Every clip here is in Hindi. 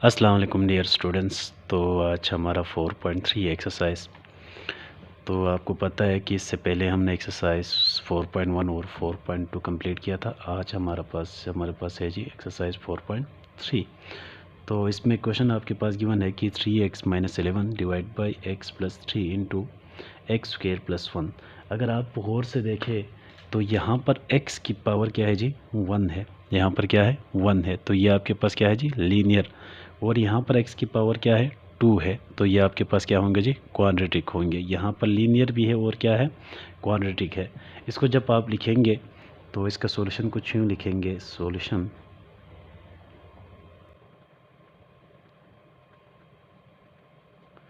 अस्सलाम वालेकुम डियर स्टूडेंट्स। तो आज हमारा 4.3 एक्सरसाइज। तो आपको पता है कि इससे पहले हमने एक्सरसाइज 4.1 और 4.2 कंप्लीट किया था। आज हमारे पास है जी एक्सरसाइज 4.3। तो इसमें क्वेश्चन आपके पास गिवन है कि 3x - 11 divide by x + 3 into x²+1। अगर आप गौर से देखें तो यहाँ पर x की पावर क्या है जी, 1 है। यहाँ पर क्या है, 1 है। तो ये आपके पास क्या है जी, लीनियर। और यहाँ पर x की पावर क्या है, 2 है। तो ये आपके पास क्या होंगे जी, क्वाड्रेटिक होंगे। यहाँ पर लीनियर भी है और क्या है, क्वाड्रेटिक है। इसको जब आप लिखेंगे तो इसका सॉल्यूशन कुछ यूँ लिखेंगे, सॉल्यूशन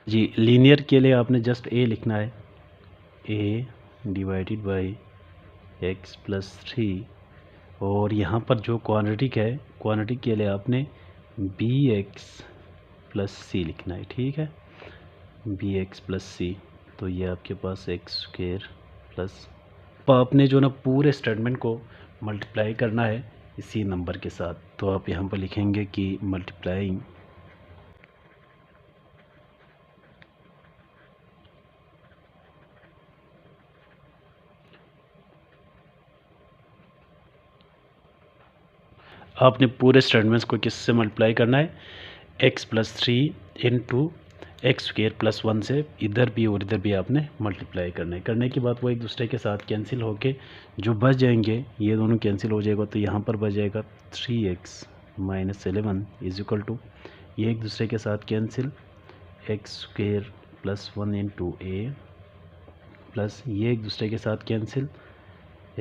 जी लीनियर के लिए आपने जस्ट a लिखना है, a डिवाइडेड बाई x + 3। और यहाँ पर जो क्वाड्रेटिक है, क्वाड्रेटिक के लिए आपने bx + c लिखना है। ठीक है, bx + c। तो ये आपके पास x² प्लस, तो आपने जो ना पूरे स्टेटमेंट को मल्टीप्लाई करना है इसी नंबर के साथ। तो आप यहाँ पर लिखेंगे कि मल्टीप्लाइंग आपने पूरे स्टेटमेंट्स को किससे मल्टीप्लाई करना है, x + 3 इंटू x²+1 से इधर भी और इधर भी आपने मल्टीप्लाई करना है। करने के बाद वो एक दूसरे के साथ कैंसिल होके जो बच जाएंगे, ये दोनों कैंसिल हो जाएगा। तो यहाँ पर बच जाएगा 3x - 11 इज इक्वल टू, ये एक दूसरे के साथ cancel, x²+1 into a plus ये एक दूसरे के साथ cancel,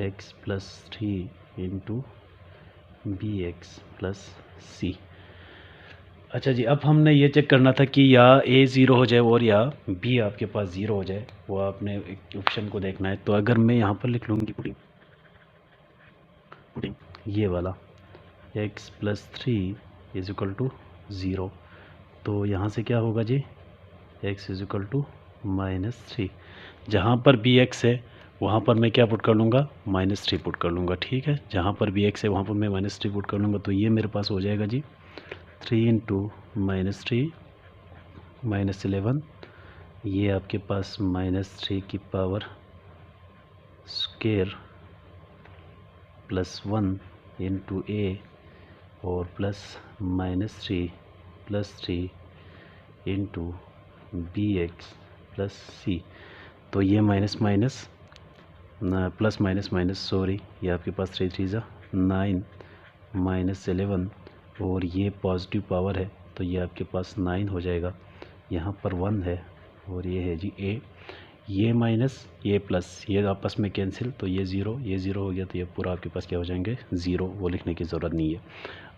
x + 3 into bx + c। अच्छा जी, अब हमने ये चेक करना था कि या a 0 हो जाए और या b आपके पास 0 हो जाए, वो आपने एक ऑप्शन को देखना है। तो अगर मैं यहाँ पर लिख लूँगी पुटिंग ये वाला x + 3 इज इक्वल टू 0, तो यहाँ से क्या होगा जी, x इज इक्वल टू -3। जहाँ पर bx है वहाँ पर मैं क्या पुट कर लूँगा, -3 पुट कर लूँगा। ठीक है, जहाँ पर bx है वहाँ पर मैं -3 पुट कर लूँगा। तो ये मेरे पास हो जाएगा जी 3 इंटू -3 - 11, ये आपके पास -3 की पावर स्क्वायर +1 इंटू a और प्लस -3 + 3 इंटू bx + c। तो ये minus minus plus minus minus sorry, ये आपके पास 3 3 9 -11 और ये पॉजिटिव पावर है तो ये आपके पास 9 हो जाएगा। यहाँ पर 1 है और ये है जी a, ये माइनस ये प्लस, ये आपस में कैंसिल, तो ये ज़ीरो हो गया। तो ये पूरा आपके पास क्या हो जाएंगे, ज़ीरो। वो लिखने की ज़रूरत नहीं है।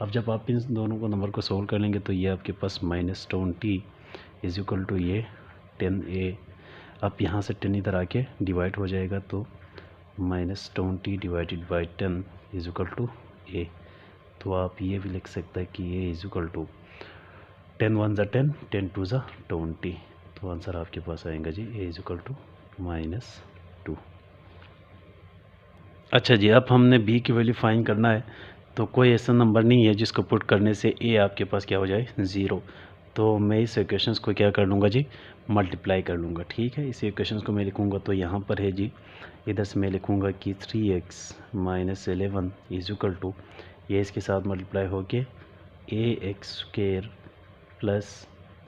अब जब आप इन दोनों को नंबर को सोल्व कर लेंगे तो ये आपके पास -20 इज इक्वल टू ये 10a। अब यहाँ से 10 इधर आके डिवाइड हो जाएगा, तो -20 divided by 10 is equal to a। तो आप ये भी लिख सकते हैं कि a इज इक्वल टू 10 1 ज़ा 10, 10 2 ज़ा 20। तो आंसर आपके पास आएगा जी a इज इक्वल टू -2। अच्छा जी, अब हमने b की वैल्यू फाइंड करना है। तो कोई ऐसा नंबर नहीं है जिसको पुट करने से a आपके पास क्या हो जाए, 0। तो मैं इस इक्वेशंस को क्या कर लूँगा जी, मल्टीप्लाई कर लूँगा। ठीक है, इस इक्वेशंस को मैं लिखूँगा तो यहाँ पर है जी, इधर से मैं लिखूँगा कि 3x - 11 इज इक्वल टू, ये इसके साथ मल्टीप्लाई होके ax² प्लस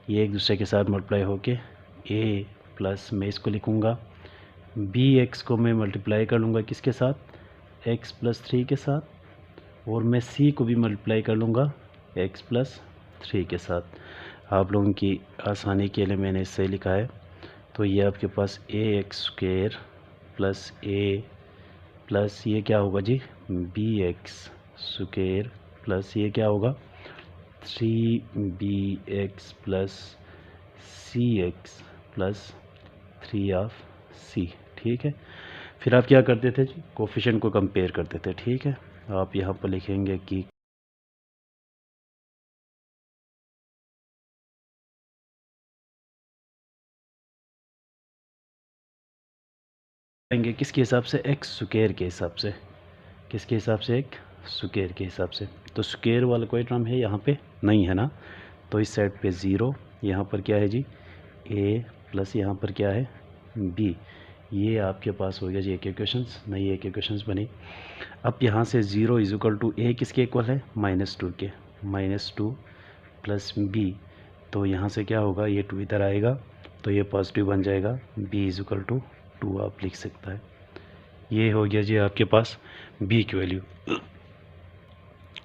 ये एक दूसरे के साथ मल्टीप्लाई होके a प्लस मैं इसको लिखूँगा bx को मैं मल्टीप्लाई कर लूँगा किसके साथ, x + 3 के साथ, और मैं c को भी मल्टीप्लाई कर लूँगा x + 3 के साथ। आप लोगों की आसानी के लिए मैंने इससे लिखा है। तो ये आपके पास ax² प्लस a प्लस ये क्या होगा जी, bx² प्लस ये क्या होगा 3bx plus cx plus 3 of c। ठीक है, फिर आप क्या करते थे जी, कोफिशिएंट को कंपेयर करते थे। ठीक है, आप यहाँ पर लिखेंगे कि किसके हिसाब से, एक्स स्क्वायर के हिसाब से। किसके हिसाब से, एक स्क्वायर के हिसाब से। तो स्क्वायर वाला कोई टर्म है यहाँ पे नहीं है ना, तो इस साइड पे 0, यहाँ पर क्या है जी a प्लस यहाँ पर क्या है b। ये आपके पास हो गया जी एक इक्वेशंस, नई एक इक्वेशंस बनी। अब यहाँ से 0 इज इक्वल टू a किसके इक्वल है -2 के, -2 प्लस b। तो यहाँ से क्या होगा, ये 2 इधर आएगा तो ये पॉजिटिव बन जाएगा, b इज इक्वल टू 2 आप लिख सकता है। ये हो गया जी आपके पास b की वैल्यू।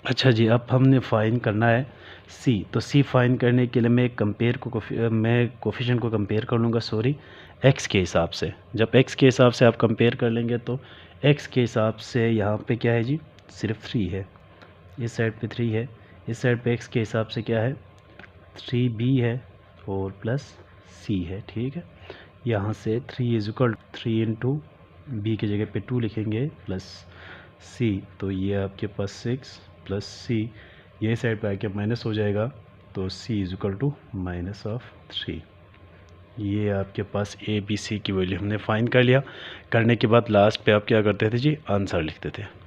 अच्छा जी, अब हमने फाइंड करना है c। तो c फाइंड करने के लिए मैं कोफिशिएंट को कंपेयर कर लूँगा, सॉरी x के हिसाब से। जब x के हिसाब से आप कंपेयर कर लेंगे तो x के हिसाब से यहाँ पे क्या है जी, सिर्फ 3 है, इस साइड पे 3 है, इस साइड पे x के हिसाब से क्या है 3b है और प्लस c है, ठीक है। यहाँ से 3 इज इक्वल 3 इंटू बी की जगह पे 2 लिखेंगे प्लस c, तो ये आपके पास 6 प्लस c, ये साइड पे आके माइनस हो जाएगा तो c इज इक्वल टू -3। ये आपके पास a b c की वैल्यू हमने फाइंड कर लिया। करने के बाद लास्ट पे आप क्या करते थे जी, आंसर लिखते थे।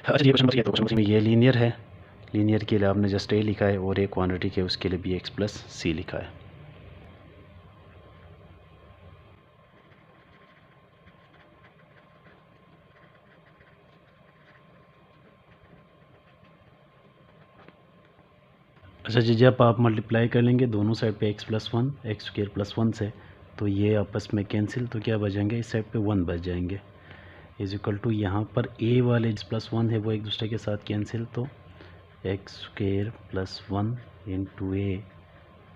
अच्छा ये क्वेश्चन तो क्वेश्चन में ये लीनियर है, लीनियर के लिए आपने जस्ट a लिखा है और एक क्वांटिटी के उसके लिए bx प्लस c लिखा है। अच्छा जी, जब आप मल्टीप्लाई कर लेंगे दोनों साइड पे x plus 1 x square plus 1 से, तो ये आपस में कैंसिल, तो क्या बचेंगे, इस साइड पे 1 बच जाएंगे, इज इक्वल टू यहाँ पर a वाले प्लस 1 है वो एक दूसरे के साथ कैंसिल, तो x square plus 1 into a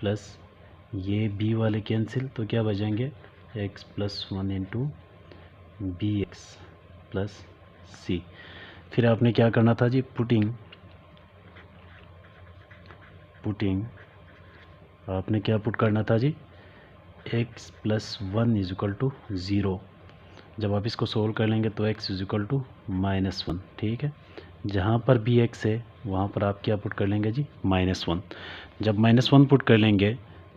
plus ये b वाले कैंसिल, तो क्या बचेंगे x plus 1 into b x plus c. फिर आपने क्या करना था जी, पुटिंग आपने क्या पुट करना था जी, x plus 1 is equal to 0। जब आप इसको सोल्व कर लेंगे तो x इज इक्वल टू -1, ठीक है। जहाँ पर भी x है वहाँ पर आप क्या पुट कर लेंगे जी, -1। जब -1 पुट कर लेंगे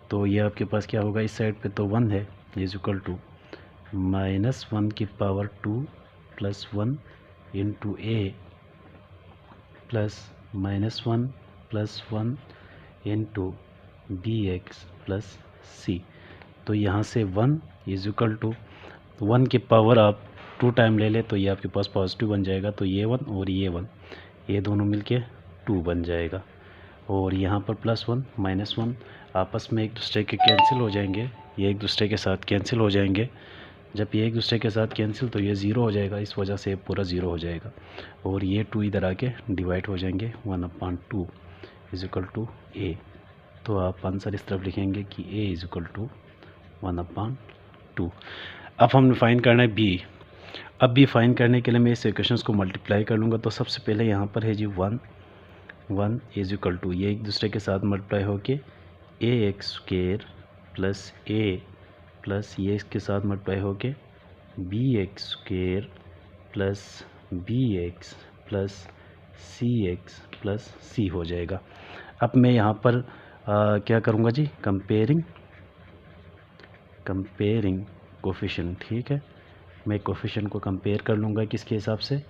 तो ये आपके पास क्या होगा, इस साइड पे तो 1 है, इज इक्वल टू -1 की power 2 plus 1 into a plus -1 plus 1 into b x plus c. तो यहाँ से 1 इज इक्वल टू 1 की पावर आप 2 टाइम ले ले तो ये आपके पास पॉजिटिव बन जाएगा, तो ये 1 और ये 1 ये दोनों मिलके 2 बन जाएगा। और यहाँ पर +1 -1 आपस में एक दूसरे के कैंसिल हो जाएंगे, ये एक दूसरे के साथ कैंसिल हो जाएंगे। जब ये एक दूसरे के साथ कैंसिल तो ये 0 हो जाएगा, इस वजह से पूरा 0 हो जाएगा और ये 2 इधर आके डिवाइड हो जाएंगे, 1/2 इज इक्वल टू ए। तो आप आंसर इस तरफ लिखेंगे कि a इज इक्वल टू 1/2। अब हमने फाइंड करना है b। अब b फाइंड करने के लिए मैं इस इक्वेशंस को मल्टीप्लाई कर लूँगा। तो सबसे पहले यहाँ पर है जी 1 इज इक्वल टू, ये एक दूसरे के साथ मल्टीप्लाई होके ax² प्लस a प्लस ये इसके साथ मल्टीप्लाई होके bx² plus bx plus cx plus c हो जाएगा। अब मैं यहाँ पर क्या करूँगा जी, कंपेयरिंग कोफिशिएंट, ठीक है। मैं कोफिशिएंट को कंपेयर कर लूँगा किसके हिसाब से,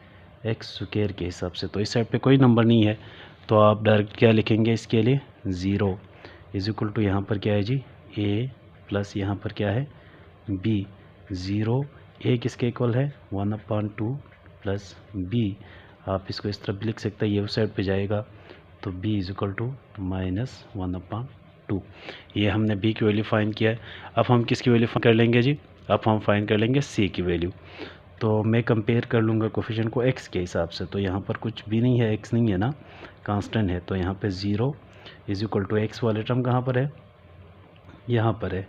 एक्स स्क्वायर के हिसाब से। तो इस साइड पे कोई नंबर नहीं है तो आप डायरेक्ट क्या लिखेंगे इसके लिए, 0 इज इक्वल टू यहाँ पर क्या है जी a प्लस यहाँ पर क्या है b। 0 a किसके इक्वल है 1/2 प्लस b। आप इसको इस तरफ लिख सकते हैं, ये उस साइड पे जाएगा तो b इज इक्वल टू -1/2। ये हमने b की वैल्यू फाइंड किया है। अब हम किसकी वैल्यू फाइंड कर लेंगे जी, अब हम फाइंड कर लेंगे c की वैल्यू। तो मैं कंपेयर कर लूँगा कोफिशिएंट को x के हिसाब से। तो यहाँ पर कुछ भी नहीं है, x नहीं है ना, कांस्टेंट है। तो यहाँ पे 0 इज इक्वल टू x वाले टर्म कहाँ पर है, यहाँ पर है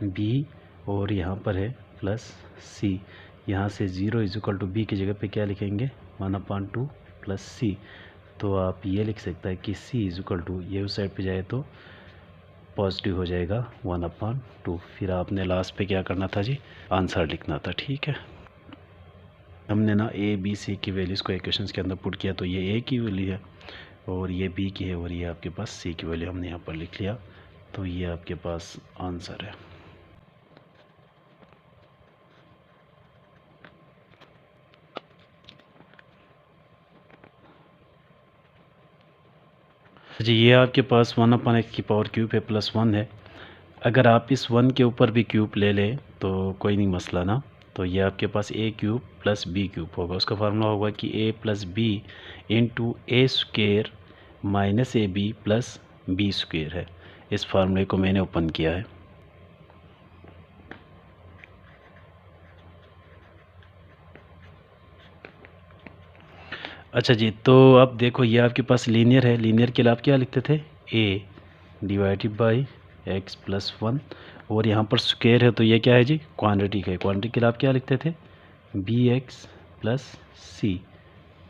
b और यहाँ पर है प्लस c। यहाँ से 0 इज इक्वल टू b की जगह पे क्या लिखेंगे 1/2 प्लस c। तो आप ये लिख सकते हैं कि c इज इक्वल टू, ये उस साइड पे जाए तो पॉजिटिव हो जाएगा 1/2। फिर आपने लास्ट पे क्या करना था जी, आंसर लिखना था। ठीक है, हमने ना a b c की वैल्यूज़ को इक्वेशंस के अंदर पुट किया, तो ये a की वैल्यू है और ये b की है और ये आपके पास c की वैल्यू हमने यहाँ पर लिख लिया, तो ये आपके पास आंसर है। जी, ये आपके पास 1/x की पावर क्यूब है प्लस 1 है। अगर आप इस 1 के ऊपर भी क्यूब ले लें तो कोई नहीं मसला ना। तो ये आपके पास a cube plus b cube होगा, उसका फार्मूला होगा कि a plus B into A square minus A B plus B square है। इस फार्मूले को मैंने ओपन किया है। अच्छा जी, तो अब देखो ये आपके पास लीनियर है, लीनियर के लिए आप क्या लिखते थे, a divided by x plus 1, और यहाँ पर स्क्वायर है तो ये क्या है जी, क्वांटिटी है। क्वांटिटी के लिए आप क्या लिखते थे, B x plus C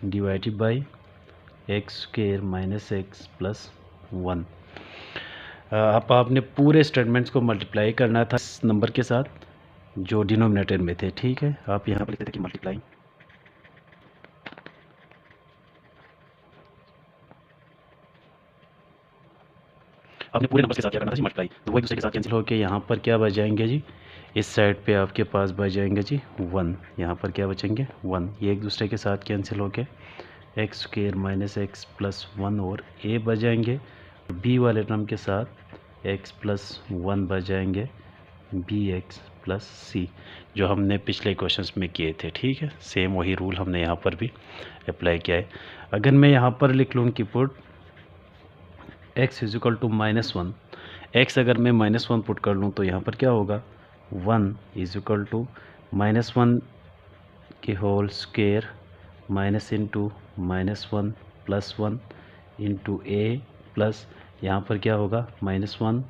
divided by X square minus X plus 1। अब आपने पूरे स्टेटमेंट्स को मल्टीप्लाई करना था इस नंबर के साथ जो डिनोमिनेटर में थे। ठीक है, आप यहाँ पर लिखते थे कि मल्टीप्लाई, आपने पूरे नंबर के साथ क्या करना था जी, मल्टीप्लाई। तो वो एक दूसरे के साथ कैंसिल होकर यहाँ पर क्या बच जाएंगे जी, इस साइड पे आपके पास बच जाएंगे जी 1, यहाँ पर क्या बचेंगे 1, ये एक दूसरे के साथ कैंसिल होके x square minus X plus 1 और a बच जाएंगे, b वाले टर्म के साथ x प्लस 1 बच जाएंगे बी एक्स प्लस सी, जो हमने पिछले क्वेश्चंस में किए थे। ठीक है, सेम वही रूल हमने यहाँ पर भी अप्लाई किया है। अगर मैं यहाँ पर लिख लूँ कि put x is equal to -1, x अगर मैं -1 पुट कर लूँ तो यहाँ पर क्या होगा, 1 इज इक्वल टू -1 के whole square minus into -1 plus 1 into a plus यहाँ पर क्या होगा -1।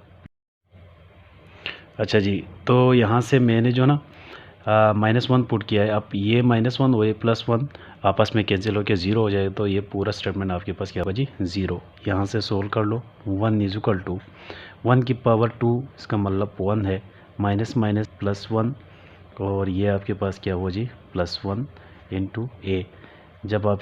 अच्छा जी, तो यहाँ से मैंने जो ना -1 पुट किया है, अब ये -1 और ये +1 आपस में कैंसिल होकर 0 हो जाए, तो ये पूरा स्टेटमेंट आपके पास क्या होगा जी 0। यहाँ से सोल्व कर लो, 1 इज इक्वल टू 1 की पावर 2, इसका मतलब 1 है, माइनस माइनस प्लस 1 और ये आपके पास क्या हुआ जी +1 इंटू ए। जब आप